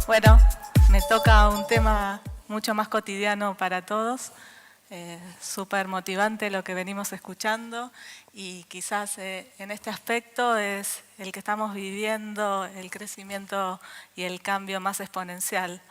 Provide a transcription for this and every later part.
Bueno, me toca un tema mucho más cotidiano para todos, súper motivante lo que venimos escuchando y quizás en este aspecto es el que estamos viviendo el crecimiento y el cambio más exponencial.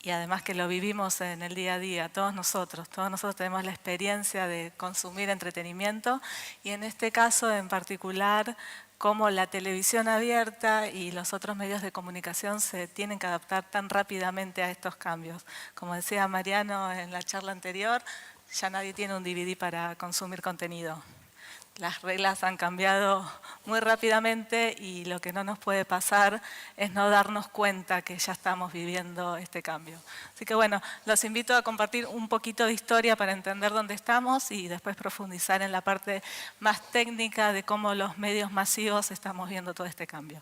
Y además que lo vivimos en el día a día, todos nosotros tenemos la experiencia de consumir entretenimiento y en este caso en particular cómo la televisión abierta y los otros medios de comunicación se tienen que adaptar tan rápidamente a estos cambios. Como decía Mariano en la charla anterior, ya nadie tiene un DVD para consumir contenido. Las reglas han cambiado muy rápidamente y lo que no nos puede pasar es no darnos cuenta que ya estamos viviendo este cambio. Así que bueno, los invito a compartir un poquito de historia para entender dónde estamos y después profundizar en la parte más técnica de cómo los medios masivos estamos viendo todo este cambio.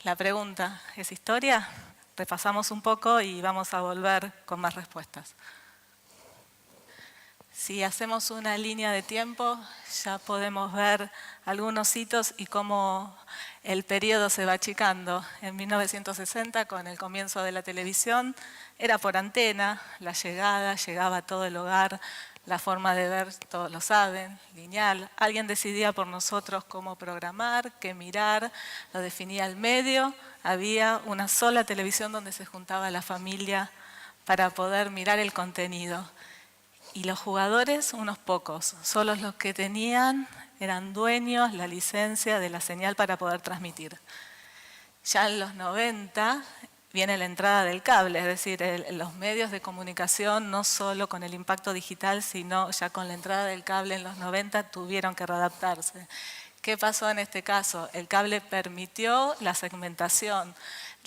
La pregunta, ¿es historia? Repasamos un poco y vamos a volver con más respuestas. Si hacemos una línea de tiempo, ya podemos ver algunos hitos y cómo el periodo se va achicando. En 1960, con el comienzo de la televisión, era por antena, la llegada, llegaba a todo el hogar, la forma de ver, todos lo saben, lineal. Alguien decidía por nosotros cómo programar, qué mirar, lo definía el medio. Había una sola televisión donde se juntaba la familia para poder mirar el contenido. Y los jugadores, unos pocos, solo los que tenían eran dueños la licencia de la señal para poder transmitir. Ya en los 90 viene la entrada del cable, es decir, los medios de comunicación no solo con el impacto digital, sino ya con la entrada del cable en los 90 tuvieron que readaptarse. ¿Qué pasó en este caso? El cable permitió la segmentación.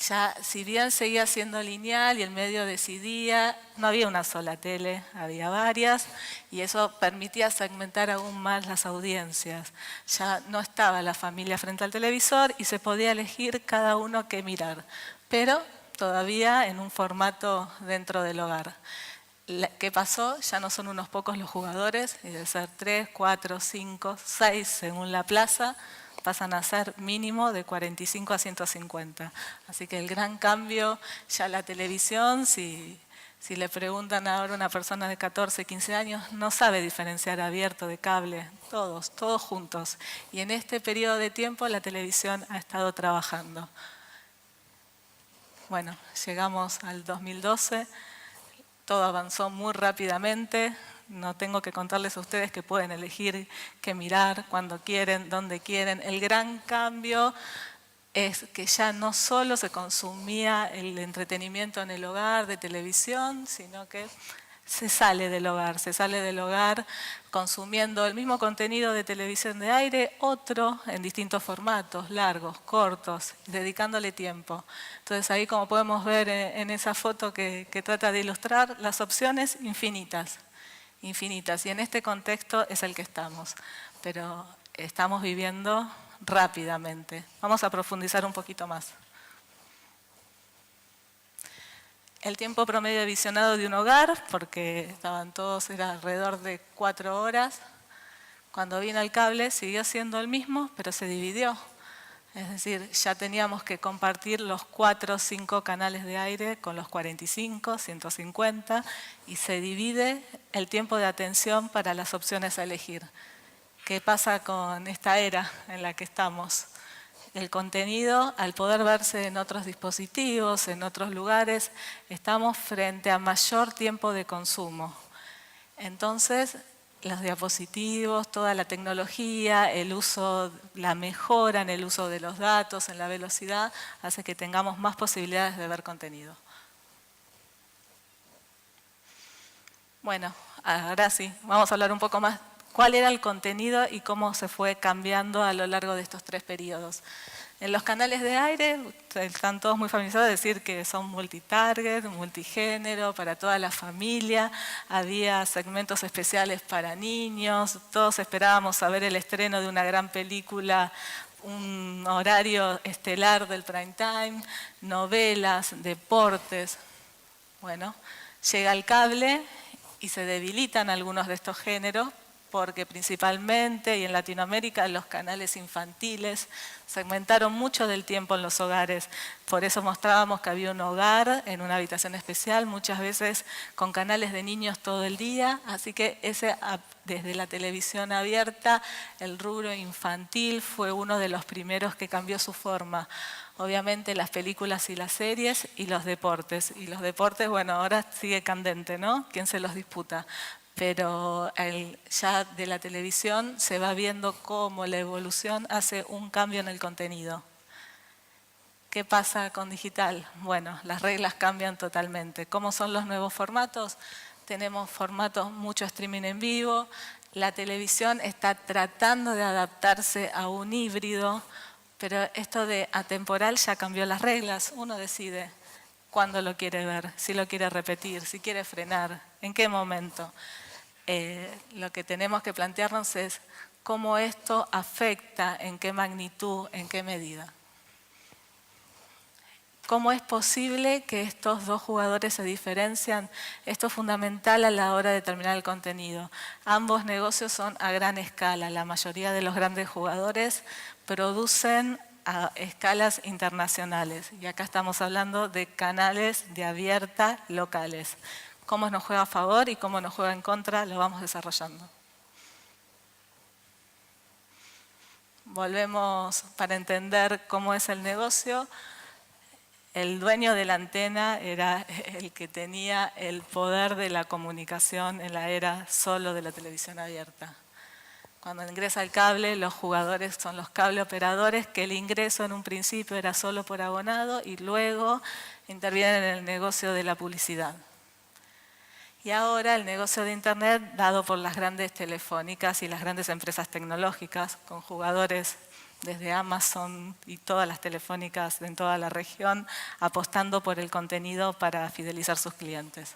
Ya, si bien seguía siendo lineal y el medio decidía, no había una sola tele, había varias y eso permitía segmentar aún más las audiencias. Ya no estaba la familia frente al televisor y se podía elegir cada uno qué mirar, pero todavía en un formato dentro del hogar. ¿Qué pasó? Ya no son unos pocos los jugadores, y de ser 3, 4, 5, 6 según la plaza, pasan a ser mínimo de 45 a 150. Así que el gran cambio, ya la televisión, si le preguntan ahora a una persona de 14, 15 años, no sabe diferenciar abierto de cable, todos juntos. Y en este periodo de tiempo la televisión ha estado trabajando. Bueno, llegamos al 2012, todo avanzó muy rápidamente. No tengo que contarles a ustedes que pueden elegir qué mirar, cuando quieren, dónde quieren. El gran cambio es que ya no solo se consumía el entretenimiento en el hogar de televisión, sino que se sale del hogar consumiendo el mismo contenido de televisión de aire, otro en distintos formatos, largos, cortos, dedicándole tiempo. Entonces ahí, como podemos ver en esa foto que trata de ilustrar, las opciones infinitas. Y en este contexto es el que estamos, pero estamos viviendo rápidamente. Vamos a profundizar un poquito más. El tiempo promedio de visionado de un hogar, porque estaban todos, era alrededor de 4 horas. Cuando vino el cable siguió siendo el mismo, pero se dividió. Es decir, ya teníamos que compartir los 4 o 5 canales de aire con los 45, 150 y se divide el tiempo de atención para las opciones a elegir. ¿Qué pasa con esta era en la que estamos? El contenido, al poder verse en otros dispositivos, en otros lugares, estamos frente a mayor tiempo de consumo. Entonces, los diapositivos, toda la tecnología, el uso, la mejora en el uso de los datos, en la velocidad, hace que tengamos más posibilidades de ver contenido. Bueno, ahora sí, vamos a hablar un poco más. ¿Cuál era el contenido y cómo se fue cambiando a lo largo de estos 3 periodos? En los canales de aire, están todos muy familiarizados de decir que son multitarget, multigénero, para toda la familia. Había segmentos especiales para niños, todos esperábamos a ver el estreno de una gran película, un horario estelar del prime time, novelas, deportes. Bueno, llega el cable y se debilitan algunos de estos géneros porque principalmente y en Latinoamérica los canales infantiles segmentaron mucho del tiempo en los hogares. Por eso mostrábamos que había un hogar en una habitación especial, muchas veces con canales de niños todo el día, así que desde la televisión abierta el rubro infantil fue uno de los primeros que cambió su forma. Obviamente las películas y las series y los deportes. Y los deportes, bueno, ahora sigue candente, ¿no? ¿Quién se los disputa? Pero ya de la televisión se va viendo cómo la evolución hace un cambio en el contenido. ¿Qué pasa con digital? Bueno, las reglas cambian totalmente. ¿Cómo son los nuevos formatos? Tenemos formatos, mucho streaming en vivo. La televisión está tratando de adaptarse a un híbrido, pero esto de atemporal ya cambió las reglas. Uno decide cuándo lo quiere ver, si lo quiere repetir, si quiere frenar, en qué momento. Lo que tenemos que plantearnos es cómo esto afecta, en qué magnitud, en qué medida. ¿Cómo es posible que estos dos jugadores se diferencian? Esto es fundamental a la hora de determinar el contenido. Ambos negocios son a gran escala. La mayoría de los grandes jugadores producen a escalas internacionales. Y acá estamos hablando de canales de abierta locales. Cómo nos juega a favor y cómo nos juega en contra, lo vamos desarrollando. Volvemos para entender cómo es el negocio. El dueño de la antena era el que tenía el poder de la comunicación en la era solo de la televisión abierta. Cuando ingresa el cable, los jugadores son los cable operadores, que el ingreso en un principio era solo por abonado y luego intervienen en el negocio de la publicidad. Y ahora el negocio de Internet, dado por las grandes telefónicas y las grandes empresas tecnológicas, con jugadores desde Amazon y todas las telefónicas en toda la región, apostando por el contenido para fidelizar sus clientes.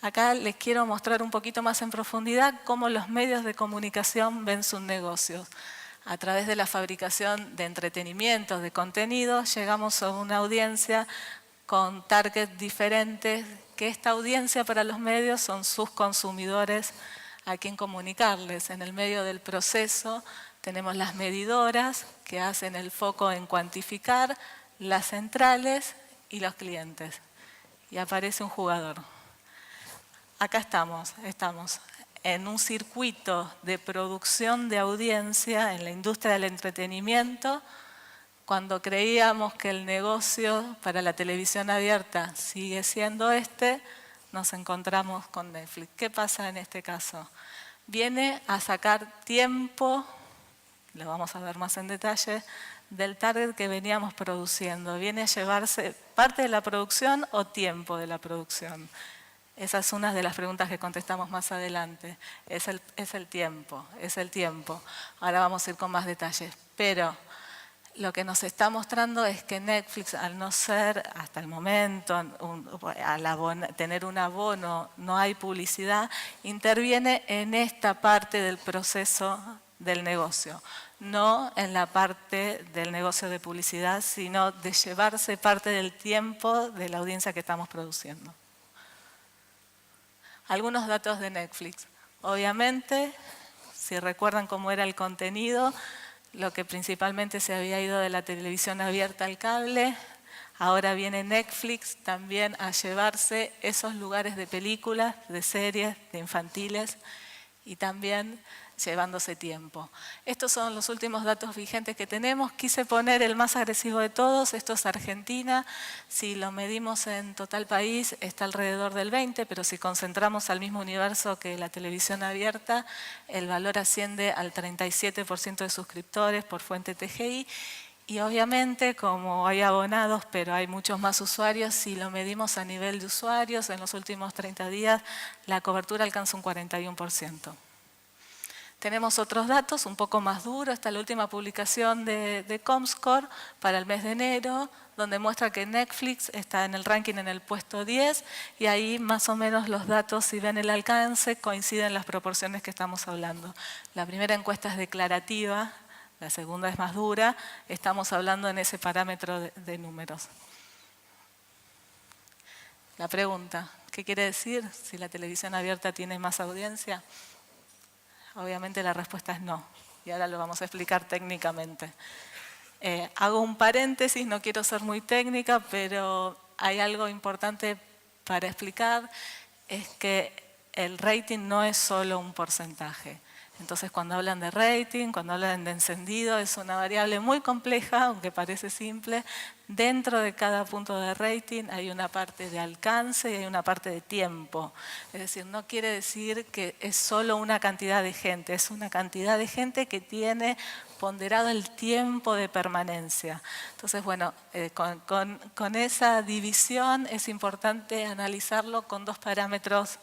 Acá les quiero mostrar un poquito más en profundidad cómo los medios de comunicación ven sus negocios. A través de la fabricación de entretenimientos, de contenidos, llegamos a una audiencia con targets diferentes, que esta audiencia para los medios son sus consumidores a quien comunicarles. En el medio del proceso tenemos las medidoras que hacen el foco en cuantificar, las centrales y los clientes. Y aparece un jugador. Acá estamos en un circuito de producción de audiencia en la industria del entretenimiento. Cuando creíamos que el negocio para la televisión abierta sigue siendo nos encontramos con Netflix. ¿Qué pasa en este caso? Viene a sacar tiempo, lo vamos a ver más en detalle, del target que veníamos produciendo. Viene a llevarse parte de la producción o tiempo de la producción. Esa es una de las preguntas que contestamos más adelante. Es el tiempo. Ahora vamos a ir con más detalles. Pero lo que nos está mostrando es que Netflix, al no ser, hasta el momento, tener un abono, no hay publicidad, interviene en esta parte del proceso del negocio. No en la parte del negocio de publicidad, sino de llevarse parte del tiempo de la audiencia que estamos produciendo. Algunos datos de Netflix. Obviamente, si recuerdan cómo era el contenido, lo que principalmente se había ido de la televisión abierta al cable, ahora viene Netflix también a llevarse esos lugares de películas, de series, de infantiles y también llevándose tiempo. Estos son los últimos datos vigentes que tenemos. Quise poner el más agresivo de todos, esto es Argentina. Si lo medimos en total país está alrededor del 20, pero si concentramos al mismo universo que la televisión abierta, el valor asciende al 37% de suscriptores por fuente TGI. Y obviamente, como hay abonados, pero hay muchos más usuarios, si lo medimos a nivel de usuarios, en los últimos 30 días la cobertura alcanza un 41%. Tenemos otros datos un poco más duros. Esta es la última publicación de Comscore para el mes de enero, donde muestra que Netflix está en el ranking en el puesto 10 y ahí más o menos los datos, si ven el alcance, coinciden las proporciones que estamos hablando. La primera encuesta es declarativa, la segunda es más dura, estamos hablando en ese parámetro de números. La pregunta, ¿Qué quiere decir? Si la televisión abierta tiene más audiencia. Obviamente la respuesta es no. Y ahora lo vamos a explicar técnicamente. Hago un paréntesis, no quiero ser muy técnica, pero hay algo importante para explicar, es que el rating no es solo un porcentaje. Entonces, cuando hablan de rating, cuando hablan de encendido, es una variable muy compleja, aunque parece simple. Dentro de cada punto de rating hay una parte de alcance y hay una parte de tiempo. Es decir, no quiere decir que es solo una cantidad de gente, es una cantidad de gente que tiene ponderado el tiempo de permanencia. Entonces, bueno, con esa división es importante analizarlo con dos parámetros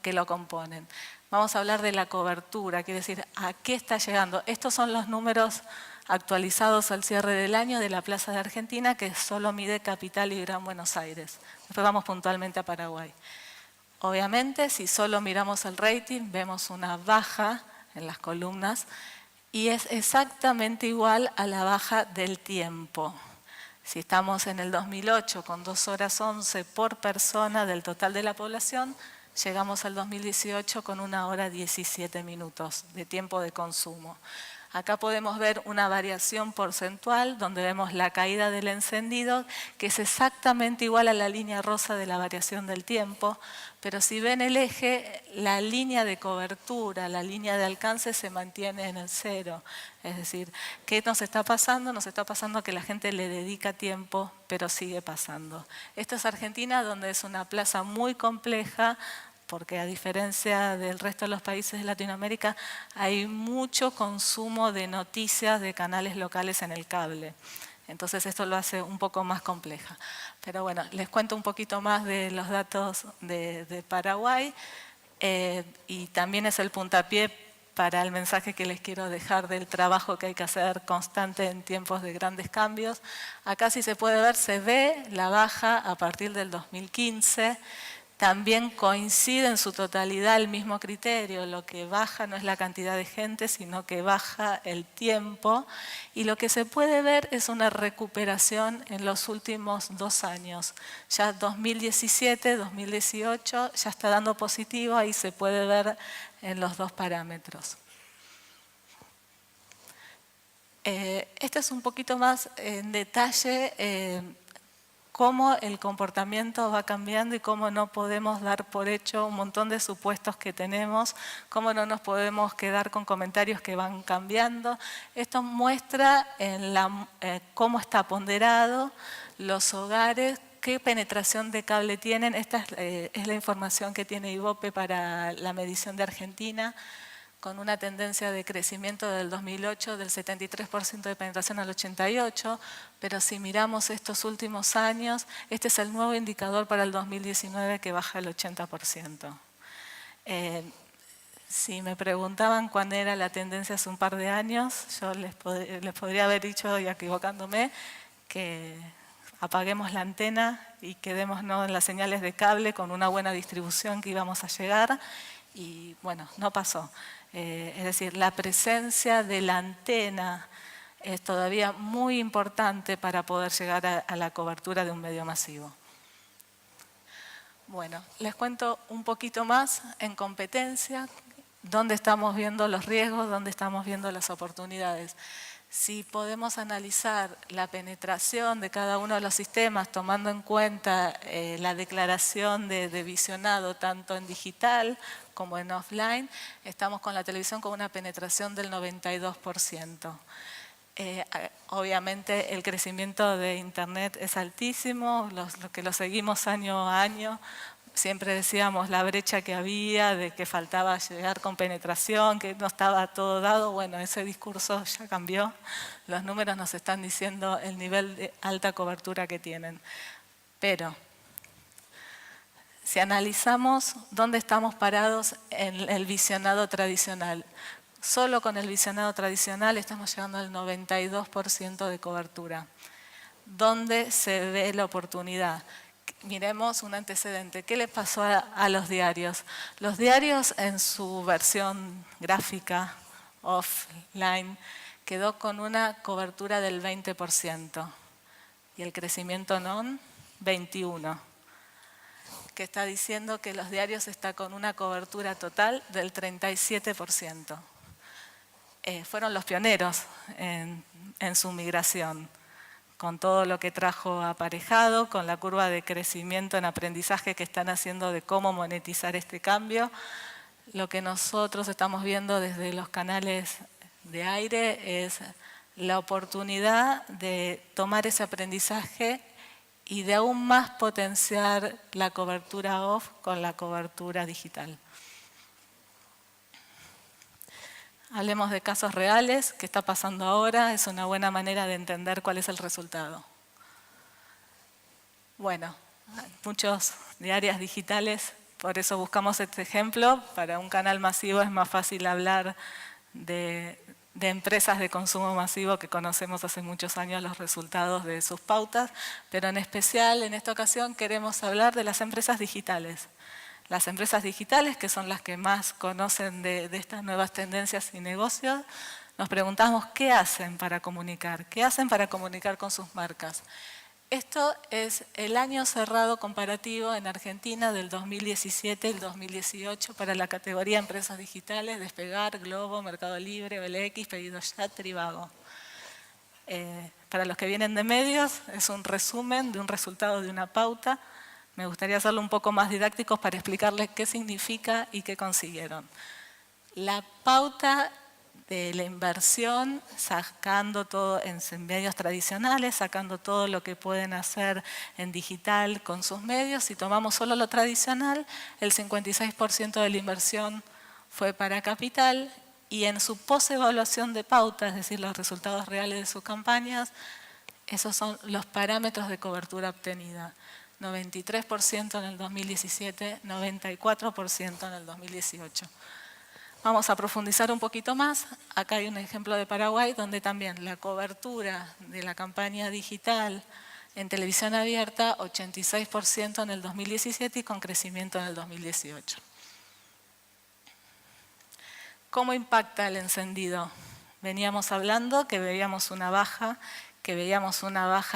que lo componen. Vamos a hablar de la cobertura, quiere decir, ¿a qué está llegando? Estos son los números actualizados al cierre del año de la Plaza de Argentina, que solo mide Capital y Gran Buenos Aires. Después vamos puntualmente a Paraguay. Obviamente, si solo miramos el rating, vemos una baja en las columnas y es exactamente igual a la baja del tiempo. Si estamos en el 2008 con 2 horas 11 por persona del total de la población, llegamos al 2018 con 1 hora 17 minutos de tiempo de consumo. Acá podemos ver una variación porcentual donde vemos la caída del encendido, que es exactamente igual a la línea rosa de la variación del tiempo, pero si ven el eje, la línea de cobertura, la línea de alcance se mantiene en el 0. Es decir, ¿qué nos está pasando? Nos está pasando que la gente le dedica tiempo, pero sigue pasando. Esto es Argentina, donde es una plaza muy compleja, porque a diferencia del resto de los países de Latinoamérica, hay mucho consumo de noticias de canales locales en el cable. Entonces esto lo hace un poco más compleja. Pero bueno, les cuento un poquito más de los datos de Paraguay y también es el puntapié para el mensaje que les quiero dejar del trabajo que hay que hacer constante en tiempos de grandes cambios. Acá si se puede ver, se ve la baja a partir del 2015. También coincide en su totalidad el mismo criterio, lo que baja no es la cantidad de gente, sino que baja el tiempo. Y lo que se puede ver es una recuperación en los últimos 2 años. Ya 2017, 2018 ya está dando positivo, ahí se puede ver en los 2 parámetros. Este es un poquito más en detalle cómo el comportamiento va cambiando y cómo no podemos dar por hecho un montón de supuestos que tenemos, cómo no nos podemos quedar con comentarios que van cambiando. Esto muestra cómo está ponderado los hogares, qué penetración de cable tienen. Esta es la información que tiene Ibope para la medición de Argentina, con una tendencia de crecimiento del 2008 del 73% de penetración al 88%, pero si miramos estos últimos años, este es el nuevo indicador para el 2019 que baja el 80%. Si me preguntaban cuándo era la tendencia hace un par de años, yo les podría haber dicho, y equivocándome, que apaguemos la antena y quedémonos en las señales de cable con una buena distribución que íbamos a llegar, y bueno, no pasó. Es decir, la presencia de la antena es todavía muy importante para poder llegar a la cobertura de un medio masivo. Bueno, les cuento un poquito más en competencia, dónde estamos viendo los riesgos, dónde estamos viendo las oportunidades. Si podemos analizar la penetración de cada uno de los sistemas, tomando en cuenta la declaración de visionado tanto en digital como en offline, estamos con la televisión con una penetración del 92%. Obviamente el crecimiento de Internet es altísimo, los que lo seguimos año a año, siempre decíamos la brecha que había, de que faltaba llegar con penetración, que no estaba todo dado. Bueno, ese discurso ya cambió. Los números nos están diciendo el nivel de alta cobertura que tienen. Pero si analizamos dónde estamos parados en el visionado tradicional, solo con el visionado tradicional estamos llegando al 92% de cobertura. ¿Dónde se ve la oportunidad? Miremos un antecedente. ¿Qué le pasó a los diarios? Los diarios en su versión gráfica, offline, quedó con una cobertura del 20% y el crecimiento non, 21%. que está diciendo que los diarios están con una cobertura total del 37%. Fueron los pioneros en su migración, con todo lo que trajo aparejado, con la curva de crecimiento en aprendizaje que están haciendo de cómo monetizar este cambio. Lo que nosotros estamos viendo desde los canales de aire es la oportunidad de tomar ese aprendizaje y de aún más potenciar la cobertura off con la cobertura digital. Hablemos de casos reales, qué está pasando ahora, es una buena manera de entender cuál es el resultado. Bueno, muchos diarios digitales, por eso buscamos este ejemplo. Para un canal masivo es más fácil hablar de empresas de consumo masivo que conocemos hace muchos años los resultados de sus pautas, pero en especial en esta ocasión queremos hablar de las empresas digitales. Las empresas digitales, que son las que más conocen de estas nuevas tendencias y negocios, nos preguntamos qué hacen para comunicar, con sus marcas. Esto es el año cerrado comparativo en Argentina del 2017 y el 2018 para la categoría Empresas Digitales, Despegar, Globo, Mercado Libre, OLX, Pedido Ya, Trivago. Para los que vienen de medios, es un resumen de un resultado de una pauta. Me gustaría hacerlo un poco más didácticos para explicarles qué significa y qué consiguieron. La pauta de la inversión, sacando todo en medios tradicionales, sacando todo lo que pueden hacer en digital con sus medios. Si tomamos solo lo tradicional, el 56% de la inversión fue para capital y en su postevaluación de pauta, es decir, los resultados reales de sus campañas, esos son los parámetros de cobertura obtenida. 93% en el 2017, 94% en el 2018. Vamos a profundizar un poquito más. Acá hay un ejemplo de Paraguay donde también la cobertura de la campaña digital en televisión abierta, 86% en el 2017 y con crecimiento en el 2018. ¿Cómo impacta el encendido? Veníamos hablando que veíamos una baja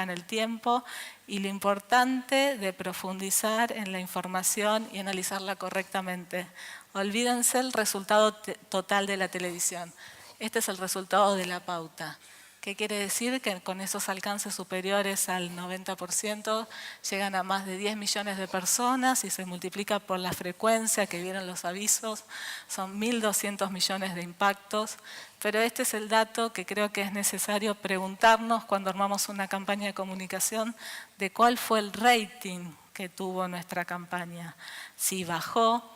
en el tiempo y lo importante de profundizar en la información y analizarla correctamente. Olvídense el resultado total de la televisión. Este es el resultado de la pauta. ¿Qué quiere decir? Que con esos alcances superiores al 90% llegan a más de 10 millones de personas y se multiplica por la frecuencia que vieron los avisos. Son 1.200 millones de impactos. Pero este es el dato que creo que es necesario preguntarnos cuando armamos una campaña de comunicación de cuál fue el rating que tuvo nuestra campaña. Si bajó,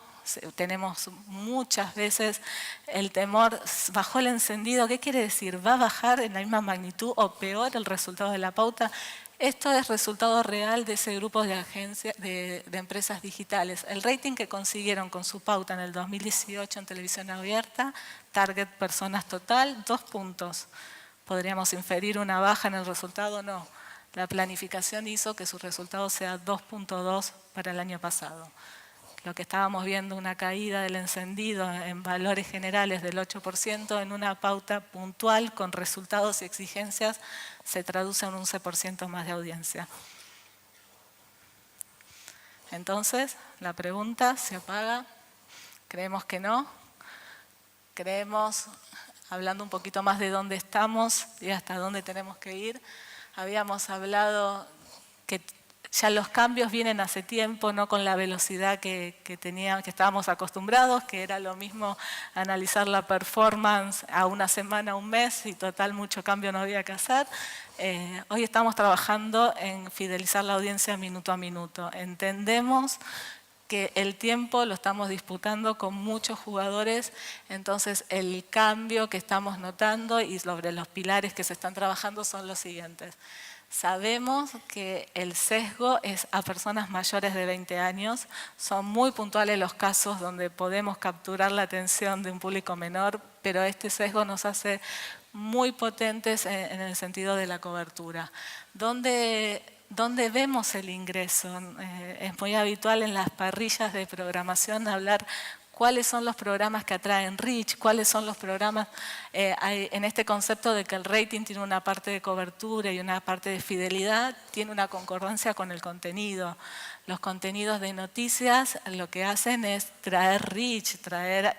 tenemos muchas veces el temor, bajó el encendido, ¿qué quiere decir? ¿Va a bajar en la misma magnitud o peor el resultado de la pauta? Esto es resultado real de ese grupo de agencias, de empresas digitales. El rating que consiguieron con su pauta en el 2018 en televisión abierta, target personas total, 2 puntos. ¿Podríamos inferir una baja en el resultado? No. La planificación hizo que su resultado sea 2.2 para el año pasado. Lo que estábamos viendo, una caída del encendido en valores generales del 8%, en una pauta puntual con resultados y exigencias, se traduce en un 11% más de audiencia. Entonces, la pregunta se apaga. ¿Creemos que no? Creemos, hablando un poquito más de dónde estamos y hasta dónde tenemos que ir, habíamos hablado que ya los cambios vienen hace tiempo, no con la velocidad que estábamos acostumbrados, que era lo mismo analizar la performance a una semana, un mes, y total mucho cambio no había que hacer. Hoy estamos trabajando en fidelizar la audiencia minuto a minuto. Entendemos que el tiempo lo estamos disputando con muchos jugadores, entonces el cambio que estamos notando y sobre los pilares que se están trabajando son los siguientes. Sabemos que el sesgo es a personas mayores de 20 años. Son muy puntuales los casos donde podemos capturar la atención de un público menor, pero este sesgo nos hace muy potentes en el sentido de la cobertura. ¿Dónde vemos el ingreso? Es muy habitual en las parrillas de programación hablar cuáles son los programas que atraen reach, cuáles son los programas, en este concepto de que el rating tiene una parte de cobertura y una parte de fidelidad, tiene una concordancia con el contenido. Los contenidos de noticias lo que hacen es traer reach, traer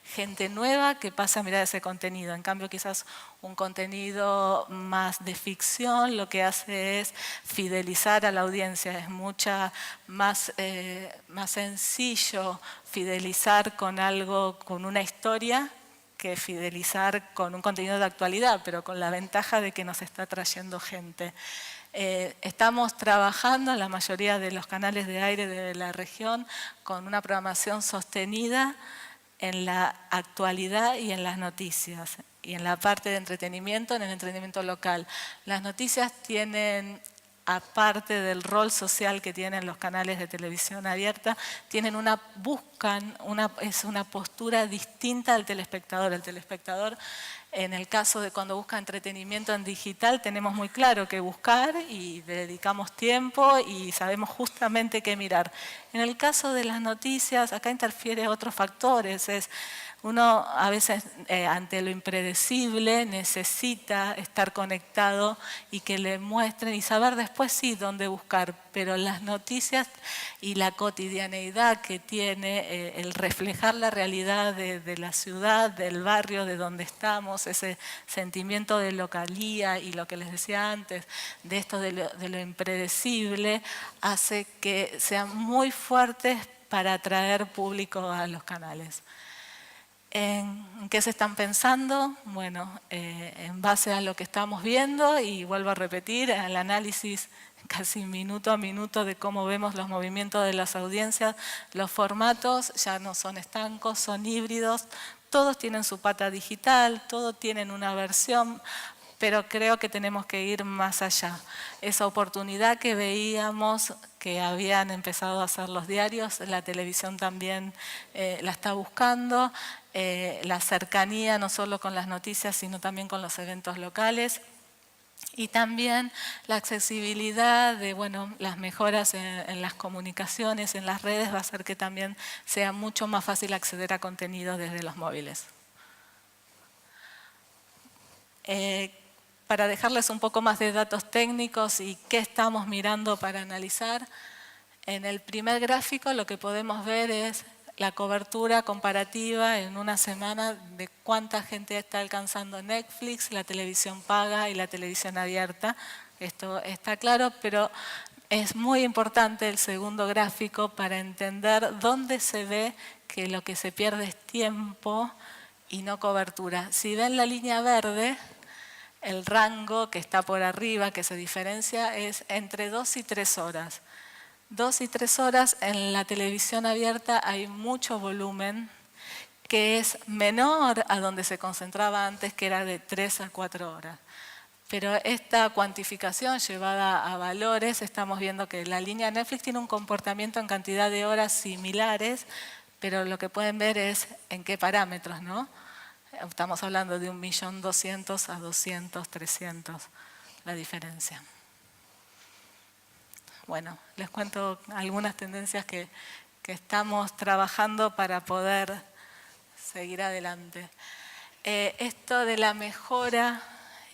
gente nueva que pasa a mirar ese contenido. En cambio, quizás un contenido más de ficción lo que hace es fidelizar a la audiencia. Es mucha más sencillo fidelizar con algo, con una historia, que fidelizar con un contenido de actualidad, pero con la ventaja de que nos está trayendo gente. Estamos trabajando en la mayoría de los canales de aire de la región con una programación sostenida en la actualidad y en las noticias, y en la parte de entretenimiento, en el entretenimiento local. Las noticias tienen, aparte del rol social que tienen los canales de televisión abierta, es una postura distinta al telespectador. El telespectador, en el caso de cuando busca entretenimiento en digital, tenemos muy claro qué buscar y dedicamos tiempo y sabemos justamente qué mirar. En el caso de las noticias, acá interfiere otros factores. Uno a veces ante lo impredecible necesita estar conectado y que le muestren y saber después sí dónde buscar, pero las noticias y la cotidianeidad que tiene el reflejar la realidad de la ciudad, del barrio, de donde estamos, ese sentimiento de localía y lo que les decía antes, de esto de lo impredecible, hace que sean muy fuertes para atraer público a los canales. ¿En qué se están pensando? Bueno, en base a lo que estamos viendo, y vuelvo a repetir, al análisis casi minuto a minuto de cómo vemos los movimientos de las audiencias, los formatos ya no son estancos, son híbridos, todos tienen su pata digital, todos tienen una versión, pero creo que tenemos que ir más allá. Esa oportunidad que veíamos que habían empezado a hacer los diarios, la televisión también la está buscando, la cercanía no solo con las noticias, sino también con los eventos locales. Y también la accesibilidad de las mejoras en las comunicaciones, en las redes, va a hacer que también sea mucho más fácil acceder a contenidos desde los móviles. Para dejarles un poco más de datos técnicos y qué estamos mirando para analizar, en el primer gráfico lo que podemos ver es la cobertura comparativa en una semana de cuánta gente está alcanzando Netflix, la televisión paga y la televisión abierta. Esto está claro, pero es muy importante el segundo gráfico para entender dónde se ve que lo que se pierde es tiempo y no cobertura. Si ven la línea verde, el rango que está por arriba, que se diferencia, es entre 2 y 3 horas. 2 y 3 horas en la televisión abierta hay mucho volumen que es menor a donde se concentraba antes, que era de 3 a 4 horas. Pero esta cuantificación llevada a valores, estamos viendo que la línea Netflix tiene un comportamiento en cantidad de horas similares, pero lo que pueden ver es en qué parámetros, ¿no? Estamos hablando de 1.200.000 a 200, 300, la diferencia. Bueno, les cuento algunas tendencias que estamos trabajando para poder seguir adelante. Esto de la mejora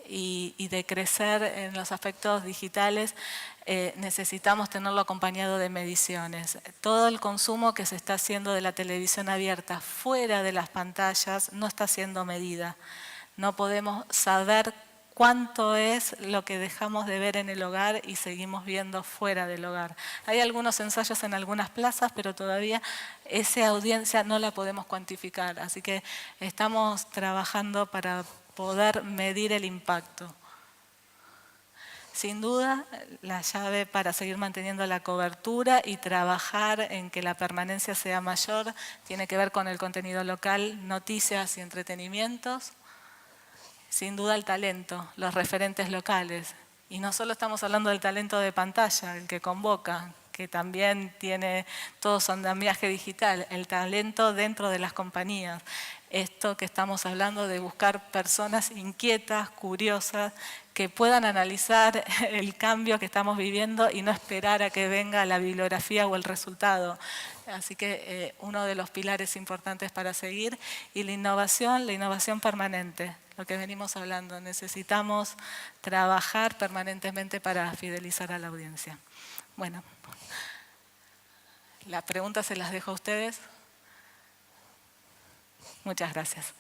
y de crecer en los aspectos digitales, necesitamos tenerlo acompañado de mediciones. Todo el consumo que se está haciendo de la televisión abierta fuera de las pantallas no está siendo medida. No podemos saber cuánto es lo que dejamos de ver en el hogar y seguimos viendo fuera del hogar. Hay algunos ensayos en algunas plazas, pero todavía esa audiencia no la podemos cuantificar. Así que estamos trabajando para poder medir el impacto. Sin duda, la llave para seguir manteniendo la cobertura y trabajar en que la permanencia sea mayor tiene que ver con el contenido local, noticias y entretenimientos. Sin duda el talento, los referentes locales. Y no solo estamos hablando del talento de pantalla, el que convoca, que también tiene todo su andamiaje digital, el talento dentro de las compañías. Esto que estamos hablando de buscar personas inquietas, curiosas, que puedan analizar el cambio que estamos viviendo y no esperar a que venga la bibliografía o el resultado. Así que uno de los pilares importantes para seguir. Y la innovación permanente, lo que venimos hablando. Necesitamos trabajar permanentemente para fidelizar a la audiencia. Bueno, las preguntas se las dejo a ustedes. Muchas gracias.